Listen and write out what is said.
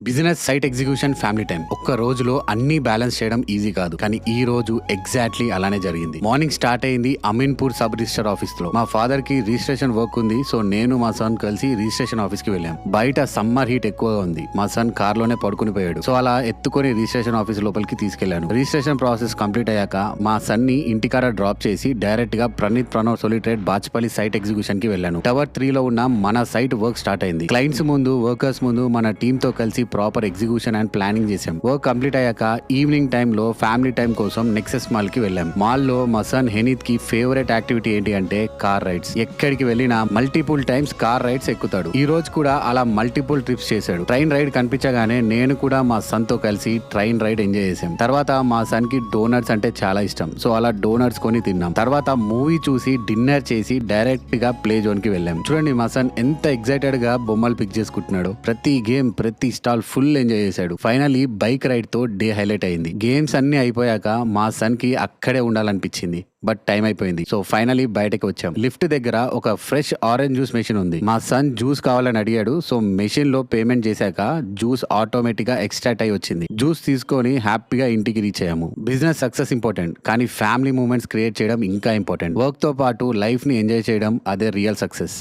Business site execution family time. ఒక్క రోజులో అన్ని బ్యాలెన్స్ చేయడం ఈజీ కాదు, కానీ ఈ రోజు ఎగ్జాక్ట్లీ అలానే జరిగింది. మార్నింగ్ స్టార్ట్ అయింది అమీన్పూర్ సబ్ రిజిస్టర్ ఆఫీస్ లో. మా ఫాదర్ కి రిజిస్ట్రేషన్ వర్క్ ఉంది, సో నేను మా సన్ కలిసి రిజిస్ట్రేషన్ ఆఫీస్ కి వెళ్ళాం. బయట సమ్మర్ హీట్ ఎక్కువగా ఉంది. మా సన్ కార్ లోనే పడుకుని పోయాడు, సో అలా ఎత్తుకొని రిజిస్ట్రేషన్ ఆఫీస్ లోపలికి తీసుకెళ్లాను. రిజిస్ట్రేషన్ ప్రాసెస్ కంప్లీట్ అయ్యాక మా సన్ ని ఇంటికాడ డ్రాప్ చేసి డైరెక్ట్ గా ప్రణవ్ సొలిట్రేట్ బాచ్పల్లి సైట్ ఎగ్జిక్యూషన్ కి వెళ్ళాను. టవర్ 3 లో ఉన్న మన సైట్ వర్క్ స్టార్ట్ అయింది. క్లయింట్స్ ముందు, వర్కర్స్ ముందు మన టీమ్ తో కలిసి ప్రాపర్ ఎగ్జిక్యూషన్ అండ్ ప్లానింగ్ చేసాం. వర్క్ కంప్లీట్ అయ్యాక ఈవినింగ్ టైమ్ లో ఫ్యామిలీ టైం కోసం నెక్సెస్ మాల్ కి వెళ్ళాం. మాల్ లో మా సన్ హెనీత్ కి ఫేవరెట్ యాక్టివిటీ ఏంటి అంటే కార్ రైడ్స్. ఎక్కడికి వెళ్ళినా మల్టిపుల్ టైమ్స్ కార్ రైడ్స్ ఎక్కుతాడు. ఈ రోజు కూడా అలా మల్టిపుల్ ట్రిప్స్ చేశాడు. ట్రైన్ రైడ్ కనిపించగానే నేను కూడా మా సన్ తో కలిసి ట్రైన్ రైడ్ ఎంజాయ్ చేసాం. తర్వాత మా సన్ కి డోనట్స్ అంటే చాలా ఇష్టం, సో అలా డోనట్స్ కొని తిన్నాం. తర్వాత మూవీ చూసి డిన్నర్ చేసి డైరెక్ట్ గా ప్లే జోన్ కి వెళ్ళాం. చూడండి మా సన్ ఎంత ఎక్సైటెడ్ గా బొమ్మలు పిక్ చేసుకుంటున్నాడు. ప్రతి గేమ్, ప్రతి స్టాల్ ఫుల్ ఎంజాయ్ చేశాడు. ఫైనలీ బైక్ రైడ్ తో డే హైలైట్ అయింది. గేమ్స్ అన్ని అయిపోయాక మా సన్ కి అక్కడే ఉండాలనిపించింది, బట్ టైం అయిపోయింది. సో ఫైనలీ బయటకు వచ్చాం. లిఫ్ట్ దగ్గర ఒక ఫ్రెష్ ఆరెంజ్ జ్యూస్ మెషిన్ ఉంది. మా సన్ జ్యూస్ కావాలని అడిగాడు, సో మెషిన్ లో పేమెంట్ చేశాక జ్యూస్ ఆటోమేటిక్ గా ఎక్స్ట్రాక్ట్ అయి వచ్చింది. జ్యూస్ తీసుకొని హ్యాపీగా ఇంటికి రీచ్ అయ్యాము. బిజినెస్ సక్సెస్ ఇంపార్టెంట్, కానీ ఫ్యామిలీ మూమెంట్స్ క్రియేట్ చేయడం ఇంకా ఇంపార్టెంట్. వర్క్ తో పాటు లైఫ్ ని ఎంజాయ్ చేయడం, అదే రియల్ సక్సెస్.